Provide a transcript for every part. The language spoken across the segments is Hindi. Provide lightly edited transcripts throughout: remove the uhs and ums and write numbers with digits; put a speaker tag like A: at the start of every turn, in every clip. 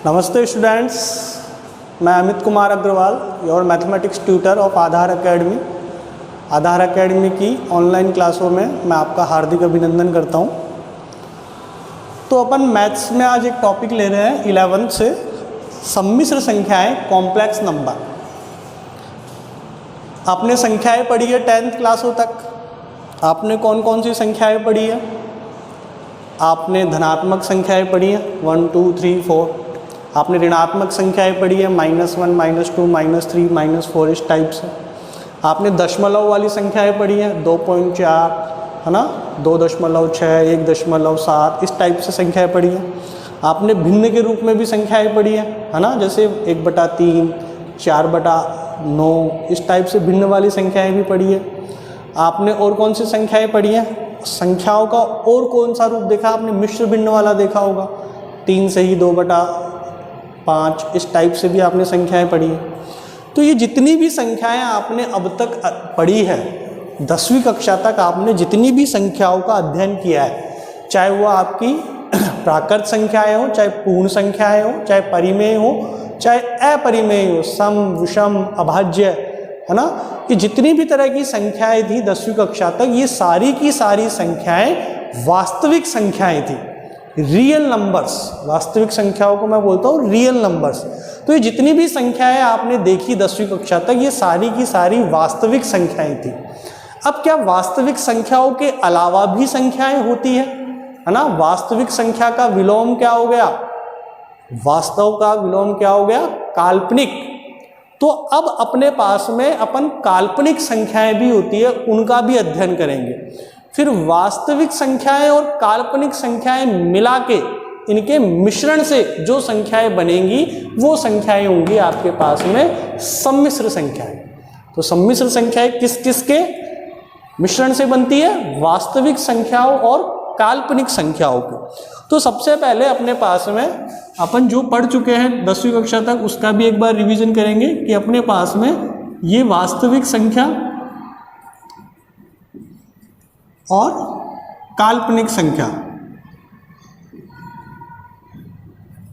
A: नमस्ते स्टूडेंट्स, मैं Amit Kumar Agarwal, your mathematics tutor of Aadhaar academy. Aadhaar academy की ऑनलाइन क्लासों में मैं आपका हार्दिक अभिनंदन करता हूं। तो अपन मैथ्स में आज एक टॉपिक ले रहे हैं 11th से, सम्मिश्र संख्याएं, कॉम्प्लेक्स नंबर। आपने संख्याएं पढ़ी है 10th क्लासों तक। आपने कौन कौन सी संख्याएं पढ़ी है? आपने धनात्मक संख्याएं पढ़ी हैं 1 2 3 4। आपने ऋणात्मक संख्याएं पढ़ी है -1 -2 -3 -4 इस टाइप से। आपने दशमलव वाली संख्याएं पढ़ी हैं 2.4, है ना, 2.6, 1.7 इस टाइप से संख्याएं पढ़ी हैं। आपने भिन्न के रूप में भी संख्याएं पढ़ी है ना, जैसे 1/3, 4/9 इस टाइप से भिन्न वाली संख्याएं भी पढ़ी है। आपने और कौन सी संख्याएं पढ़ी हैं? संख्याओं का और कौन सा रूप देखा आपने? मिश्र भिन्न वाला देखा होगा, 3 से ही 2/5 इस टाइप से भी आपने संख्याएं पढ़ी है। तो ये जितनी भी संख्याएं आपने अब तक पढ़ी है, 10वीं कक्षा तक आपने जितनी भी संख्याओं का अध्ययन किया है, चाहे वो आपकी प्राकृत संख्याएं हो, चाहे पूर्ण संख्याएं हो, चाहे परिमेय हो, चाहे अपरिमेय हो, सम, विषम, अभाज्य, है ना, कि जितनी भी तरह की संख्याएं थी 10वीं कक्षा तक, ये सारी की सारी संख्याएं वास्तविक संख्याएं थी, रियल नंबर्स। वास्तविक संख्याओं को मैं बोलता हूँ रियल नंबर्स। तो ये जितनी भी संख्याएं आपने देखी 10वीं कक्षा तक, ये सारी की सारी वास्तविक संख्याएं थी। अब क्या वास्तविक संख्याओं के अलावा भी संख्याएं होती है ना? वास्तविक संख्या का विलोम क्या हो गया? वास्तव का विलोम क्या हो गया? काल्पनिक। तो अब अपने पास में अपन काल्पनिक संख्याएं भी होती है, उनका भी अध्ययन करेंगे। फिर वास्तविक संख्याएं और काल्पनिक संख्याएं मिला के, इनके मिश्रण से जो संख्याएं बनेंगी, वो संख्याएं होंगी आपके पास में सम्मिश्र संख्याएं। तो सम्मिश्र संख्याएं किस किस के मिश्रण से बनती है? वास्तविक संख्याओं और काल्पनिक संख्याओं के। तो सबसे पहले अपने पास में अपन जो पढ़ चुके हैं 10वीं कक्षा तक, उसका भी एक बार रिवीजन करेंगे कि अपने पास में ये वास्तविक संख्या और काल्पनिक संख्या,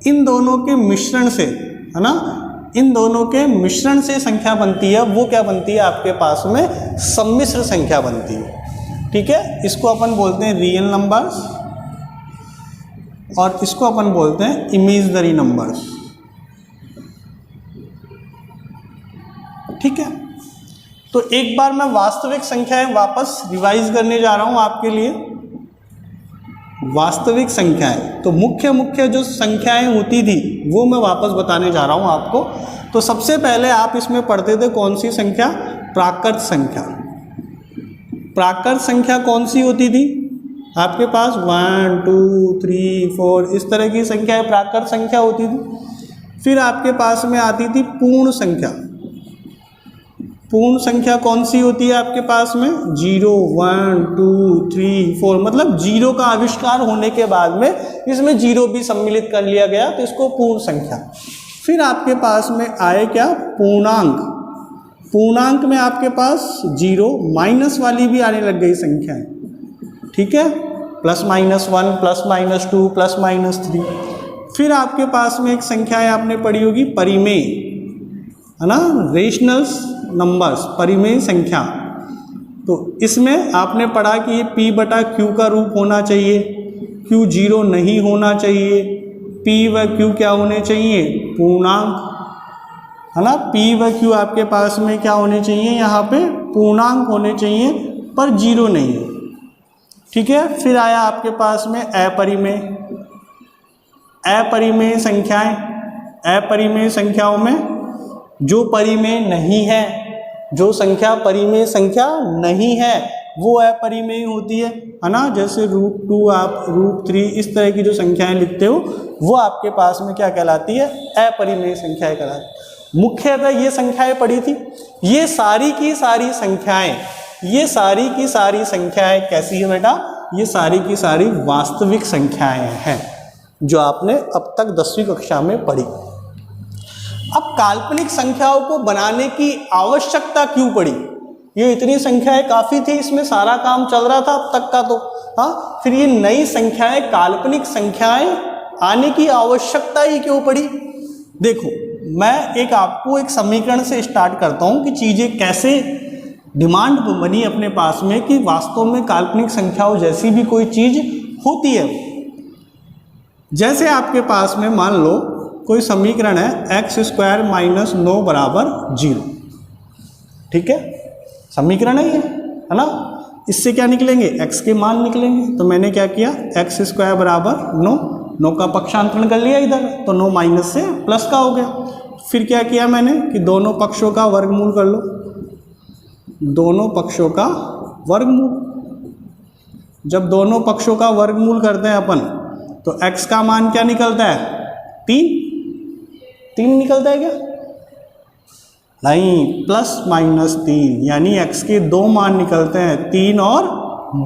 A: इन दोनों के मिश्रण से, है ना, इन दोनों के मिश्रण से संख्या बनती है। वो क्या बनती है? आपके पास में सम्मिश्र संख्या बनती है। ठीक है, इसको अपन बोलते हैं रियल नंबर्स और इसको अपन बोलते हैं इमेजिनरी नंबर्स। ठीक है, तो एक बार मैं वास्तविक संख्याएं वापस रिवाइज करने जा रहा हूं आपके लिए। वास्तविक संख्याएं, तो मुख्य जो संख्याएं होती थी वो मैं वापस बताने जा रहा हूं आपको। तो सबसे पहले आप इसमें पढ़ते थे कौन सी संख्या? प्राकृत संख्या। प्राकृत संख्या कौन सी होती थी? आपके पास 1 2 3 4 इस तरह की संख्याएं प्राकृत संख्या होती थी। फिर आपके पास में आती थी पूर्ण संख्या। पूर्ण संख्या कौन सी होती है आपके पास में? 0 1 2 3 4, मतलब 0 का आविष्कार होने के बाद में इसमें 0 भी सम्मिलित कर लिया गया, तो इसको पूर्ण संख्या। फिर आपके पास में आए क्या? पूर्णांक। पूर्णांक में आपके पास 0 माइनस वाली भी आने लग गई संख्याएं। ठीक है, +-1, +-2, +-3। फिर आपके पास में एक संख्याएं आपने पढ़ी होगी परिमेय, है ना, रेशनल नंबर्स, परिमेय संख्या। तो इसमें आपने पढ़ा कि ये P/Q का रूप होना चाहिए, Q 0 नहीं होना चाहिए, P व Q क्या होने चाहिए? पूर्णांक, है ना। P व Q आपके पास में क्या होने चाहिए? यहाँ पे पूर्णांक होने चाहिए, पर 0 नहीं है। ठीक है, फिर आया आपके पास में अपरिमेय। अपरिमेय संख्याएं, अपरिमेय संख्याओं में जो परिमेय नहीं है, जो संख्या परिमेय संख्या नहीं है, वो अपरिमेय होती है ना। जैसे √2, आप √3 इस तरह की जो संख्याएं लिखते हो, वो आपके पास में क्या कहलाती है? अपरिमेय संख्याएं कहलाती है। मुख्यतः ये संख्याएं पढ़ी थी। ये सारी की सारी संख्याएं, ये सारी की सारी संख्याएं कैसी है बेटा? ये सारी की सारी वास्तविक संख्याएं हैं जो आपने अब तक 10वीं कक्षा में पढ़ी। अब काल्पनिक संख्याओं को बनाने की आवश्यकता क्यों पड़ी? ये इतनी संख्याएं काफ़ी थी, इसमें सारा काम चल रहा था अब तक का। तो हाँ, फिर ये नई संख्याएं, काल्पनिक संख्याएं आने की आवश्यकता ही क्यों पड़ी? देखो, मैं आपको एक समीकरण से स्टार्ट करता हूं कि चीजें कैसे डिमांड बनी अपने पास में कि वास्तव में काल्पनिक संख्याओं जैसी भी कोई चीज होती है। जैसे आपके पास में मान लो कोई समीकरण है x² - 9 = 0, ठीक है, समीकरण है ये, है ना। इससे क्या निकलेंगे? x के मान निकलेंगे। तो मैंने क्या किया, x² = 9 का पक्षांतरण कर लिया इधर, तो 9 माइनस से प्लस का हो गया। फिर क्या किया मैंने कि दोनों पक्षों का वर्गमूल कर लो, दोनों पक्षों का वर्गमूल। जब दोनों पक्षों का वर्गमूल करते हैं अपन तो x का मान क्या निकलता है? 3 निकलता है क्या? नहीं, +-3, यानी x के दो मान निकलते हैं, 3 और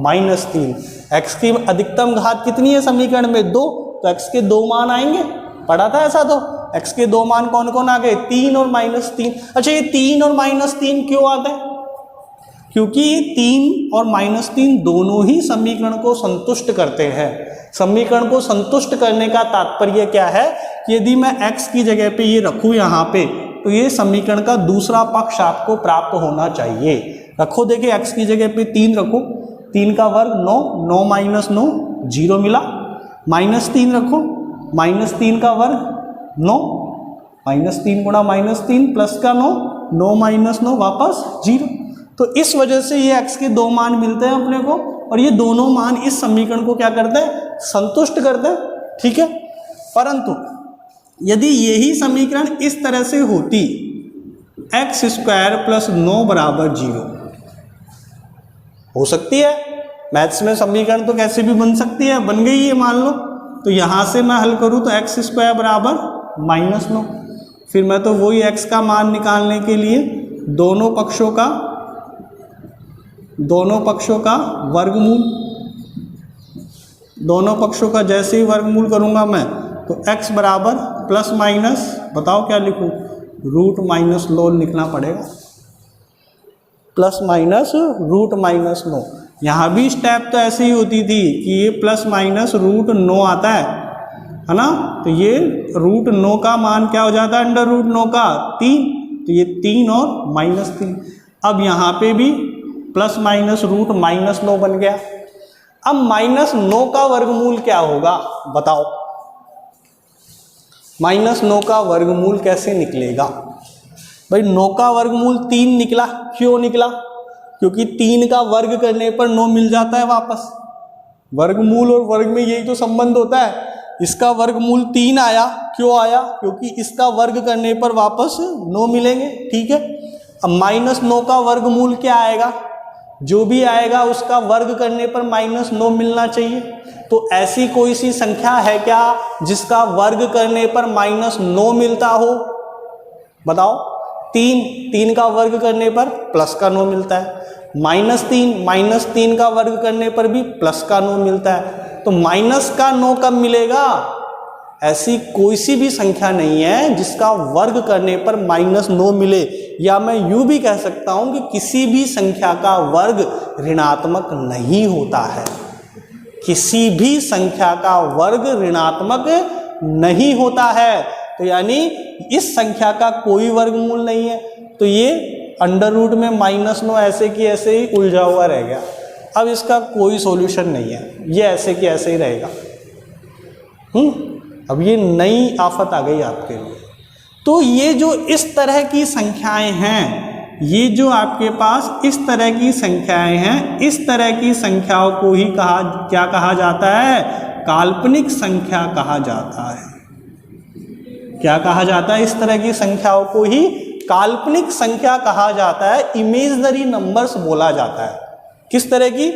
A: -3। x की अधिकतम घात कितनी है समीकरण में? 2, तो x के दो मान आएंगे, पढ़ा था ऐसा। तो x के दो मान कौन कौन आ गए? 3 और -3। अच्छा, ये 3 और -3 क्यों आता है? क्योंकि 3 और -3 दोनों ही समीकरण को संतुष्ट करते हैं। समीकरण को संतुष्ट करने का तात्पर्य क्या है कि यदि मैं x की जगह पे ये रखूं यहाँ पे, तो ये समीकरण का दूसरा पक्ष आपको प्राप्त होना चाहिए। रखो, देखिए x की जगह पे 3 रखो, 3 का वर्ग 9, 9 - 9 0 मिला। -3 रखो, -3 का वर्ग 9, -3 गुणा -3 प्लस का 9, 9 - 9 वापस 0। तो इस वजह से ये x के दो मान मिलते हैं अपने को, और ये दोनों मान इस समीकरण को क्या करते हैं? संतुष्ट करते हैं, ठीक है। परंतु यदि यही समीकरण इस तरह से होती, x² + 9 = 0, हो सकती है मैथ्स में समीकरण तो कैसे भी बन सकती है, बन गई है मान लो। तो यहां से मैं हल करूं तो x² = -9, फिर मैं तो वही x का मान निकालने के लिए दोनों पक्षों का वर्गमूल, दोनों पक्षों का जैसे ही वर्गमूल करूंगा मैं तो x बराबर +- बताओ क्या लिखूं? √-9 लिखना पड़ेगा, +-√-9। यहाँ भी स्टेप तो ऐसे ही होती थी कि ये +-√9 आता है ना। तो ये √9 का मान क्या हो जाता है? √9 का 3, तो ये 3 और -3। अब यहाँ पे भी +-√-9 बन गया। अब -9 का वर्गमूल क्या होगा बताओ? -9 का वर्गमूल कैसे निकलेगा भाई? 9 का वर्गमूल 3 निकला। क्यों निकला? क्योंकि 3 का वर्ग करने पर 9 मिल जाता है वापस। वर्गमूल और वर्ग में यही तो संबंध होता है। इसका वर्गमूल 3 आया, क्यों आया? क्योंकि इसका वर्ग करने पर वापस 9 मिलेंगे, ठीक है। अब -9 का वर्गमूल क्या आएगा? जो भी आएगा उसका वर्ग करने पर -9 मिलना चाहिए। तो ऐसी कोई सी संख्या है क्या जिसका वर्ग करने पर -9 मिलता हो? बताओ। 3 का वर्ग करने पर प्लस का 9 मिलता है। -3 का वर्ग करने पर भी प्लस का 9 मिलता है। तो माइनस का 9 कब मिलेगा? ऐसी कोई सी भी संख्या नहीं है जिसका वर्ग करने पर -9 मिले। या मैं यूं भी कह सकता हूं कि किसी भी संख्या का वर्ग ऋणात्मक नहीं होता है। किसी भी संख्या का वर्ग ऋणात्मक नहीं होता है। तो यानी इस संख्या का कोई वर्गमूल नहीं है। तो ये अंडर रूट में -9 ऐसे की ऐसे ही उलझा हुआ रह गया। अब इसका कोई सॉल्यूशन नहीं है, ये ऐसे की ऐसे ही रहेगा। अब ये नई आफत आ गई आपके लिए। तो ये जो इस तरह की संख्याएं हैं, ये जो आपके पास इस तरह की संख्याएं हैं, इस तरह की संख्याओं को ही क्या कहा जाता है? काल्पनिक संख्या कहा जाता है। क्या कहा जाता है? इस तरह की संख्याओं को ही काल्पनिक संख्या कहा जाता है, इमेजिनरी नंबर्स बोला जाता है। किस तरह की?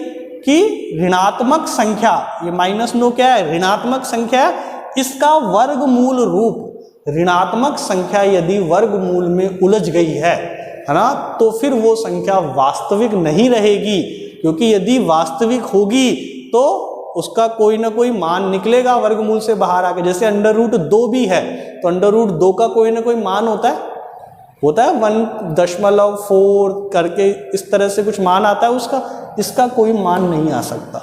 A: कि ऋणात्मक संख्या। ये -9 क्या है? ऋणात्मक संख्या। इसका वर्गमूल रूप, ऋणात्मक संख्या यदि वर्गमूल में उलझ गई है ना, तो फिर वो संख्या वास्तविक नहीं रहेगी। क्योंकि यदि वास्तविक होगी तो उसका कोई ना कोई मान निकलेगा वर्गमूल से बाहर आके। जैसे √2 भी है तो √2 का कोई ना कोई मान होता है 1.4 करके इस तरह से कुछ मान आता है उसका। इसका कोई मान नहीं आ सकता।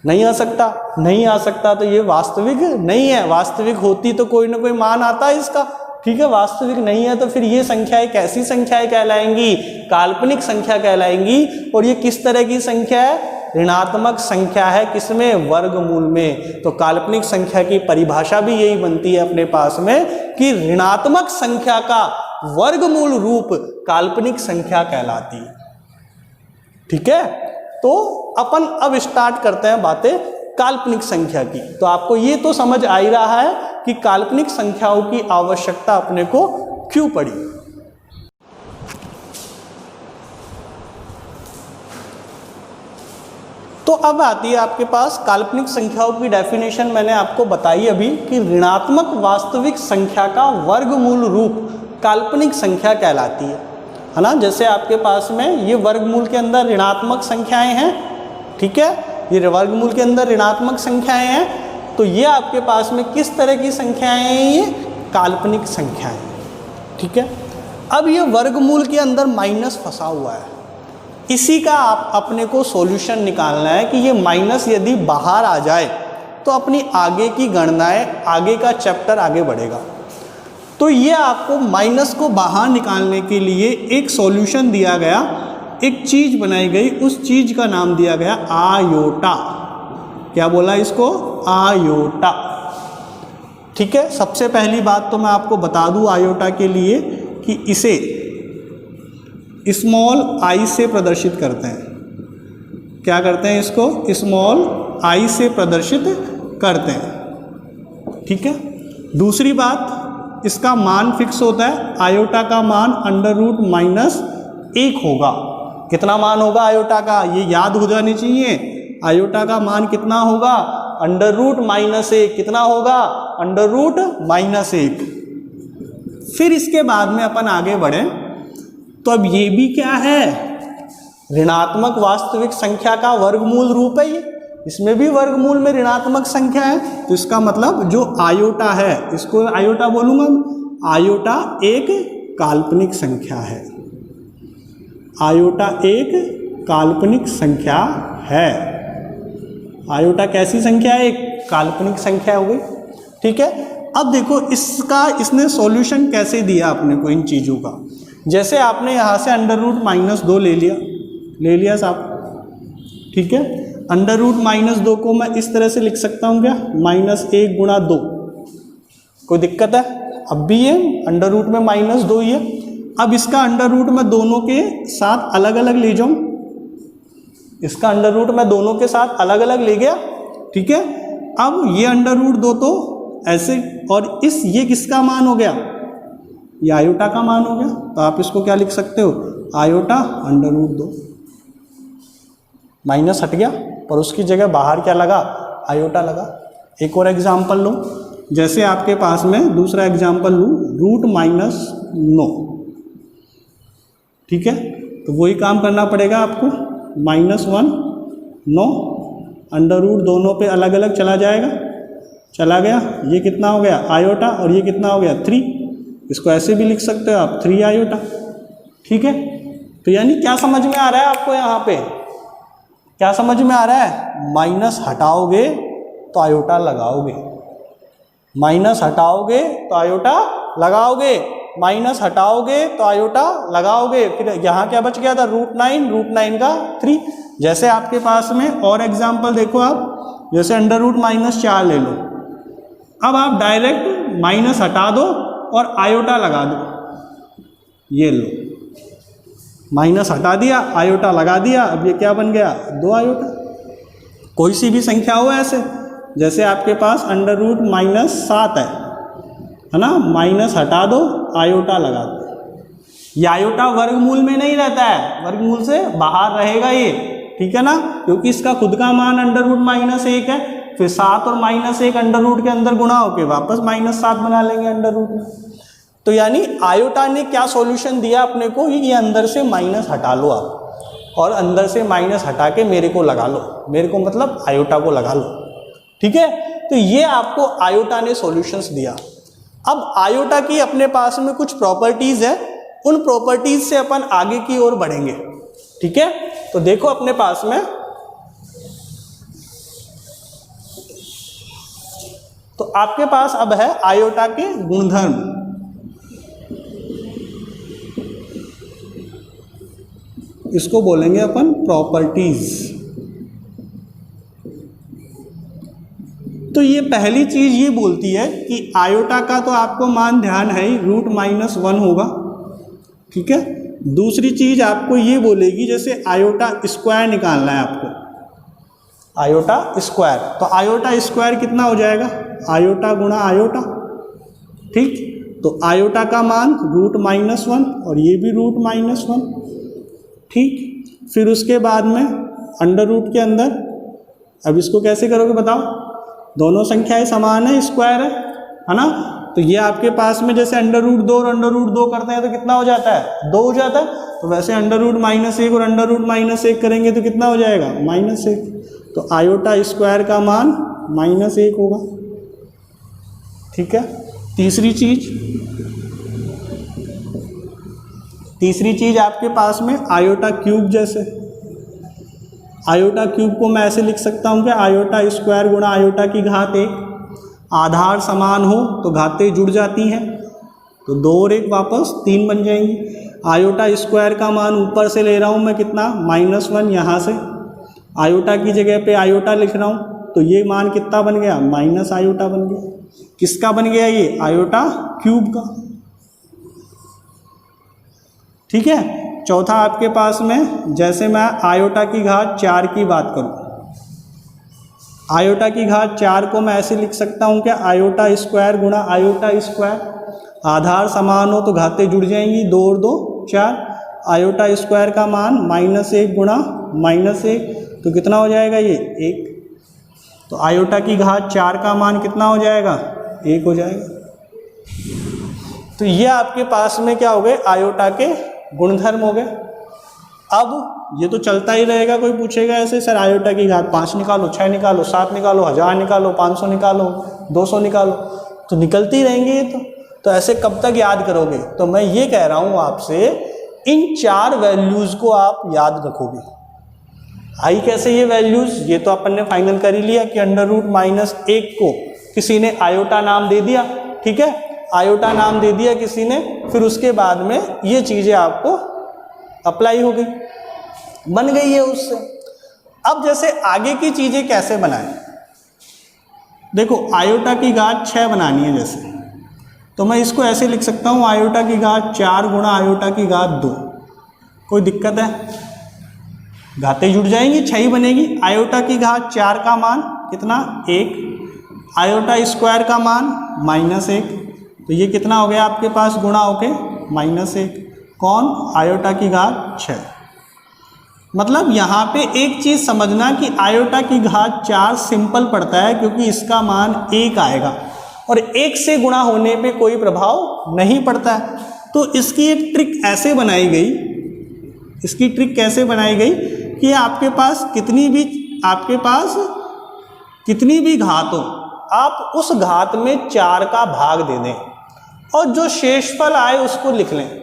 A: नहीं आ सकता, नहीं आ सकता तो ये वास्तविक नहीं है। वास्तविक होती तो कोई ना कोई मान आता है इसका, ठीक है। वास्तविक नहीं है तो फिर ये संख्याएं कैसी संख्याएं कहलाएंगी? काल्पनिक संख्या कहलाएंगी। और ये किस तरह की संख्या है? ऋणात्मक संख्या है। किसमें? वर्गमूल में। तो काल्पनिक संख्या की परिभाषा भी यही बनती है अपने पास में कि ऋणात्मक संख्या का वर्गमूल रूप काल्पनिक संख्या कहलाती है, ठीक है। तो अपन अब स्टार्ट करते हैं बातें काल्पनिक संख्या की। तो आपको ये तो समझ आ ही रहा है कि काल्पनिक संख्याओं की आवश्यकता अपने को क्यों पड़ी। तो अब आती है आपके पास काल्पनिक संख्याओं की डेफिनेशन। मैंने आपको बताई अभी कि ऋणात्मक वास्तविक संख्या का वर्गमूल रूप काल्पनिक संख्या कहलाती है ना। जैसे आपके पास में ये वर्गमूल के अंदर ऋणात्मक संख्याएं हैं, ठीक है। ये वर्गमूल के अंदर ऋणात्मक संख्याएं हैं, तो ये आपके पास में किस तरह की संख्याएं हैं? ये काल्पनिक संख्याएं, ठीक है। अब ये वर्गमूल के अंदर माइनस फंसा हुआ है, इसी का आप अपने को सॉल्यूशन निकालना है कि ये माइनस यदि बाहर आ जाए तो अपनी आगे की गणनाएं, आगे का चैप्टर आगे बढ़ेगा। तो ये आपको माइनस को बाहर निकालने के लिए एक सॉल्यूशन दिया गया, एक चीज बनाई गई, उस चीज का नाम दिया गया आयोटा। क्या बोला इसको? आयोटा, ठीक है। सबसे पहली बात तो मैं आपको बता दूं आयोटा के लिए कि इसे स्मॉल आई से प्रदर्शित करते हैं। क्या करते हैं? इसको स्मॉल आई से प्रदर्शित करते हैं, ठीक है। दूसरी बात, इसका मान फिक्स होता है। आयोटा का मान √-1 होगा। कितना मान होगा आयोटा का? ये याद हो जानी चाहिए। आयोटा का मान कितना होगा? √-1। कितना होगा? √-1। फिर इसके बाद में अपन आगे बढ़े तो अब ये भी क्या है? ऋणात्मक वास्तविक संख्या का वर्गमूल रूप है ये। इसमें भी वर्गमूल में ऋणात्मक संख्या है, तो इसका मतलब जो आयोटा है, इसको आयोटा बोलूंगा मैं। आयोटा एक काल्पनिक संख्या है। आयोटा एक काल्पनिक संख्या है। आयोटा कैसी संख्या है? एक काल्पनिक संख्या हो गई, ठीक है। अब देखो इसने सॉल्यूशन कैसे दिया अपने को इन चीज़ों का। जैसे आपने यहाँ से √-2 ले लिया साहब, ठीक है। √-2 को मैं इस तरह से लिख सकता हूँ क्या? -1 × 2। कोई दिक्कत है? अब भी ये अंडर रूट में -2 ही है। अब इसका अंडर रूट मैं दोनों के साथ अलग अलग ले जाऊँ, इसका अंडर रूट मैं दोनों के साथ अलग अलग ले गया, ठीक है। अब ये √2 तो ऐसे, और ये किसका मान हो गया? ये आयोटा का मान हो गया। तो आप इसको क्या लिख सकते हो? आयोटा √2। माइनस हट गया पर उसकी जगह बाहर क्या लगा? आयोटा लगा। एक और एग्जाम्पल लो, जैसे आपके पास में दूसरा एग्जाम्पल लूँ, √-9, ठीक है। तो वही काम करना पड़ेगा आपको। -1, 9, अंडर रूट दोनों पे अलग अलग चला जाएगा, चला गया। ये कितना हो गया? आयोटा। और ये कितना हो गया? 3। इसको ऐसे भी लिख सकते हो आप, 3 आयोटा, ठीक है। तो यानी क्या समझ में आ रहा है आपको? यहाँ पे क्या समझ में आ रहा है? माइनस हटाओगे तो आयोटा लगाओगे, माइनस हटाओगे तो आयोटा लगाओगे, माइनस हटाओगे तो आयोटा लगाओगे। फिर यहाँ क्या बच गया था? √9 का 3। जैसे आपके पास में और एग्जाम्पल देखो आप, जैसे √-4 ले लो। अब आप डायरेक्ट माइनस हटा दो और आयोटा लगा दो। ये लो, माइनस हटा दिया, आयोटा लगा दिया। अब ये क्या बन गया? 2 आयोटा। कोई सी भी संख्या हो ऐसे, जैसे आपके पास √-7 है ना, माइनस हटा दो, आयोटा लगा दो। ये आयोटा वर्गमूल में नहीं रहता है, वर्गमूल से बाहर रहेगा ये, ठीक है ना, क्योंकि इसका खुद का मान √-1 है। फिर 7 और -1 अंडर रूट के अंदर गुणा होके वापस -7 बना लेंगे अंडर रूट में। तो यानी आयोटा ने क्या सॉल्यूशन दिया अपने को? ये अंदर से माइनस हटा लो आप, और अंदर से माइनस हटा के मेरे को लगा लो, मेरे को मतलब आयोटा को लगा लो, ठीक है। तो ये आपको आयोटा ने सॉल्यूशंस दिया। अब आयोटा की अपने पास में कुछ प्रॉपर्टीज है, उन प्रॉपर्टीज से अपन आगे की ओर बढ़ेंगे, ठीक है। तो देखो अपने पास में तो आपके पास अब है आयोटा के गुणधर्म। इसको बोलेंगे अपन प्रॉपर्टीज। तो ये पहली चीज ये बोलती है कि आयोटा का तो आपको मान ध्यान है ही, √-1 होगा, ठीक है। दूसरी चीज आपको ये बोलेगी जैसे आयोटा स्क्वायर निकालना है आपको, आयोटा स्क्वायर, तो आयोटा स्क्वायर कितना हो जाएगा, आयोटा गुणा आयोटा, ठीक। तो आयोटा का मान √-1 और ये भी √-1, ठीक। फिर उसके बाद में अंडर रूट के अंदर, अब इसको कैसे करोगे बताओ, दोनों संख्याएं समान है, स्क्वायर है ना। तो ये आपके पास में जैसे √2 और √2 करते हैं तो कितना हो जाता है, 2 हो जाता है। तो वैसे √-1 और √-1 करेंगे तो कितना हो जाएगा, -1। तो आयोटा स्क्वायर का मान -1 होगा, ठीक है। तीसरी चीज आपके पास में आयोटा क्यूब, जैसे आयोटा क्यूब को मैं ऐसे लिख सकता हूँ कि आयोटा स्क्वायर गुणा आयोटा की घात 1, आधार समान हो तो घातें जुड़ जाती हैं, तो 2 और 1 वापस 3 बन जाएंगी। आयोटा स्क्वायर का मान ऊपर से ले रहा हूँ मैं कितना, -1, यहाँ से आयोटा की जगह पे आयोटा लिख रहा हूँ, तो ये मान कितना बन गया, माइनस आयोटा बन गया। किसका बन गया ये, आयोटा क्यूब का, ठीक है। चौथा आपके पास में जैसे मैं आयोटा की घात 4 की बात करूं, आयोटा की घात 4 को मैं ऐसे लिख सकता हूं कि आयोटा स्क्वायर गुणा आयोटा स्क्वायर, आधार समान हो तो घातें जुड़ जाएंगी, 2 और 2 4, आयोटा स्क्वायर का मान -1 गुणा -1, तो कितना हो जाएगा ये 1। तो आयोटा की घात 4 का मान कितना हो जाएगा, 1 हो जाएगा। तो ये आपके पास में क्या हो गए, आयोटा के गुणधर्म हो गए। अब ये तो चलता ही रहेगा, कोई पूछेगा ऐसे सर आयोटा की घात 5 निकालो, 6 निकालो, 7 निकालो, 1000 निकालो, 500 निकालो, 200 निकालो, तो निकलती रहेंगी ये तो ऐसे कब तक याद करोगे। तो मैं ये कह रहा हूँ आपसे, इन 4 वैल्यूज़ को आप याद रखोगे। आई कैसे ये वैल्यूज़, ये तो अपन ने फाइनल कर ही लिया कि √-1 को किसी ने आयोटा नाम दे दिया, ठीक है, आयोटा नाम दे दिया किसी ने, फिर उसके बाद में ये चीज़ें आपको अप्लाई हो गई, बन गई है उससे। अब जैसे आगे की चीज़ें कैसे बनाएं, देखो आयोटा की घात 6 बनानी है जैसे, तो मैं इसको ऐसे लिख सकता हूँ, आयोटा की घात 4 गुणा आयोटा की घात 2। कोई दिक्कत है, घातें जुड़ जाएंगी, 6 ही बनेगी। आयोटा की घात 4 का मान कितना, 1, आयोटा स्क्वायर का मान -1, तो ये कितना हो गया आपके पास, गुणा होके -1, कौन, आयोटा की घात 6। मतलब यहाँ पे एक चीज़ समझना कि आयोटा की घात 4 सिंपल पड़ता है क्योंकि इसका मान 1 आएगा और 1 से गुणा होने पे कोई प्रभाव नहीं पड़ता है। तो इसकी एक ट्रिक ऐसे बनाई गई, इसकी ट्रिक कैसे बनाई गई कि आपके पास कितनी भी घात हो, आप उस घात में 4 का भाग दे दें और जो शेषफल आए उसको लिख लें।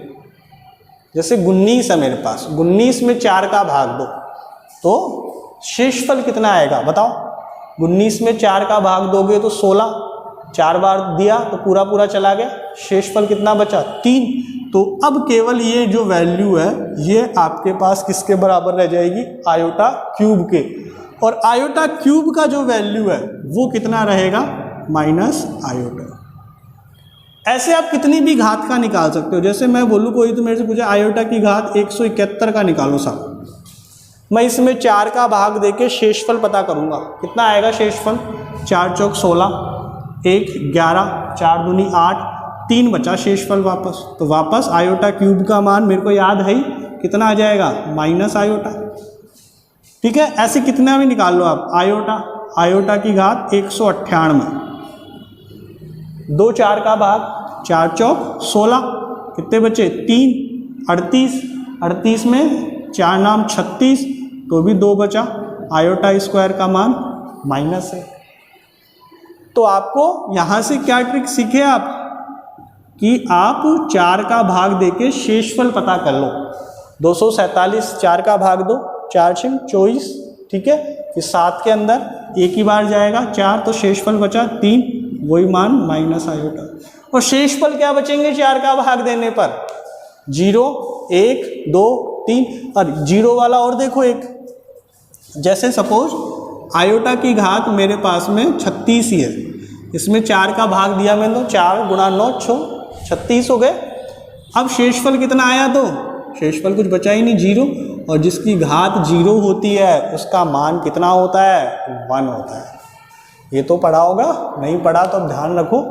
A: जैसे 19 है मेरे पास, 19 में 4 का भाग दो तो शेषफल कितना आएगा बताओ। 19 में 4 का भाग दोगे तो 16, 4 बार दिया तो पूरा पूरा चला गया, शेषफल कितना बचा, 3। तो अब केवल ये जो वैल्यू है ये आपके पास किसके बराबर रह जाएगी, आयोटा क्यूब के। और आयोटा क्यूब का जो वैल्यू है वो कितना रहेगा, माइनस आयोटा। ऐसे आप कितनी भी घात का निकाल सकते हो। जैसे मैं बोलूँ, कोई तो मेरे से पूछे आयोटा की घात 171 का निकालो साहब, मैं इसमें 4 का भाग देके शेषफल पता करूँगा, कितना आएगा शेषफल, 4 चौक 16, 1 11, 4 दूनी 8, 3 बचा शेषफल वापस। तो वापस आयोटा क्यूब का मान मेरे को याद है ही, कितना आ जाएगा, माइनस आयोटा। ठीक है, ऐसे कितना भी निकाल लो आप। आयोटा की घात 198, 2 4 का भाग, 4 चौक 16, कितने बचे 3, 38, 38 में 4 नाम 36, तो भी 2 बचा। आयोटा स्क्वायर का मान माइनस है। तो आपको यहाँ से क्या ट्रिक सीखे आप कि आप 4 का भाग देके शेषफल पता कर लो। 247 4 का भाग दो, 4 6 24, ठीक है। फिर 7 के अंदर एक ही बार जाएगा 4, तो शेषफल बचा 3, वही मान माइनस आयोटा। और शेषफल क्या बचेंगे 4 का भाग देने पर? 0, 1, 2, 3 और 0 वाला और देखो एक, जैसे सपोज आयोटा की घात मेरे पास में 36 ही है, इसमें 4 का भाग दिया मैंने, 4 गुणा 9 36 हो गए। अब शेषफल कितना आया? तो शेषफल कुछ बचा ही नहीं, 0, और जिसकी घात 0 होती है उसका मान कितना होता है? 1 होता है। ये तो पढ़ा होगा, नहीं पढ़ा तो अब ध्यान रखो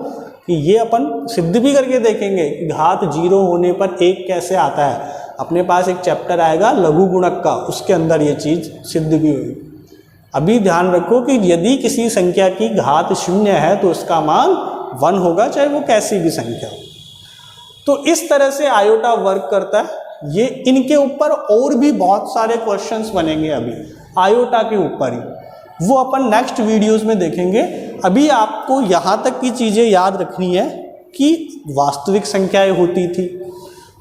A: कि ये अपन सिद्ध भी करके देखेंगे कि घात 0 होने पर 1 कैसे आता है। अपने पास एक चैप्टर आएगा लघु गुणक का, उसके अंदर ये चीज़ सिद्ध भी होगी। अभी ध्यान रखो कि यदि किसी संख्या की घात 0 है तो उसका मान 1 होगा, चाहे वो कैसी भी संख्या हो। तो इस तरह से आयोटा वर्क करता है। ये इनके ऊपर और भी बहुत सारे क्वेश्चंस बनेंगे अभी आयोटा के ऊपर ही, वो अपन नेक्स्ट वीडियोस में देखेंगे। अभी आपको यहाँ तक की चीज़ें याद रखनी है कि वास्तविक संख्याएं होती थी,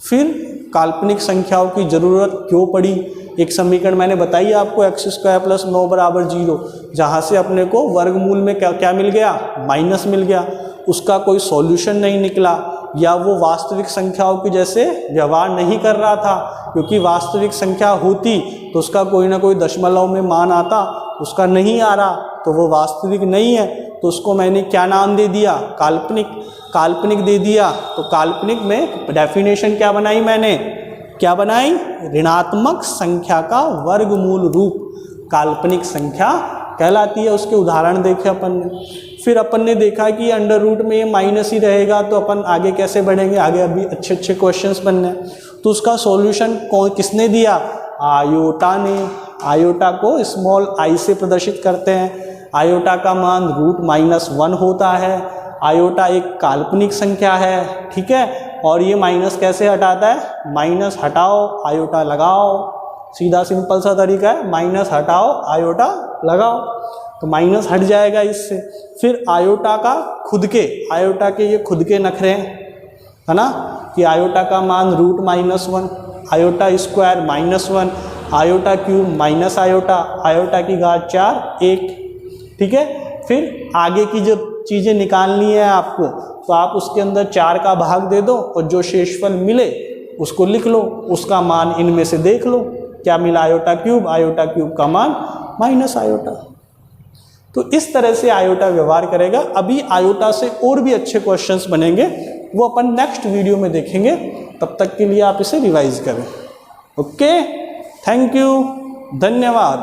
A: फिर काल्पनिक संख्याओं की ज़रूरत क्यों पड़ी। एक समीकरण मैंने बताई आपको x² + 9 = 0, जहाँ से अपने को वर्गमूल में क्या मिल गया? माइनस मिल गया। उसका कोई सॉल्यूशन नहीं निकला, या वो वास्तविक संख्याओं की जैसे व्यवहार नहीं कर रहा था, क्योंकि वास्तविक संख्या होती तो उसका कोई ना कोई दशमलव में मान आता, उसका नहीं आ रहा तो वो वास्तविक नहीं है। तो उसको मैंने क्या नाम दे दिया? काल्पनिक। काल्पनिक दे दिया। तो काल्पनिक में डेफिनेशन क्या बनाई मैंने? क्या बनाई? ऋणात्मक संख्या का वर्गमूल रूप काल्पनिक संख्या कहलाती है। उसके उदाहरण देखे अपन ने। फिर अपन ने देखा कि अंडर रूट में ये माइनस ही रहेगा, तो अपन आगे कैसे बढ़ेंगे? आगे अभी अच्छे अच्छे क्वेश्चंस बनने हैं। तो उसका सॉल्यूशन किसने दिया? आयोटा ने। आयोटा को स्मॉल आई से प्रदर्शित करते हैं। आयोटा का मान √-1 होता है। आयोटा एक काल्पनिक संख्या है, ठीक है। और ये माइनस कैसे हटाता है? माइनस हटाओ, आयोटा लगाओ। सीधा सिंपल सा तरीका है, माइनस हटाओ, आयोटा लगाओ, तो माइनस हट जाएगा इससे। फिर आयोटा का आयोटा के ये खुद के नखरे हैं, है ना, कि आयोटा का मान √-1, iota square -1, iota cube minus iota, iota की घात 4 1, ठीक है। फिर आगे की जो चीज़ें निकालनी है आपको, तो आप उसके अंदर 4 का भाग दे दो और जो शेषफल मिले उसको लिख लो, उसका मान इनमें से देख लो क्या मिला? आयोटा क्यूब का मान माइनस आयोटा। तो इस तरह से आयोटा व्यवहार करेगा। अभी आयोटा से और भी अच्छे क्वेश्चंस बनेंगे, वो अपन नेक्स्ट वीडियो में देखेंगे। तब तक के लिए आप इसे रिवाइज करें। ओके, थैंक यू, धन्यवाद।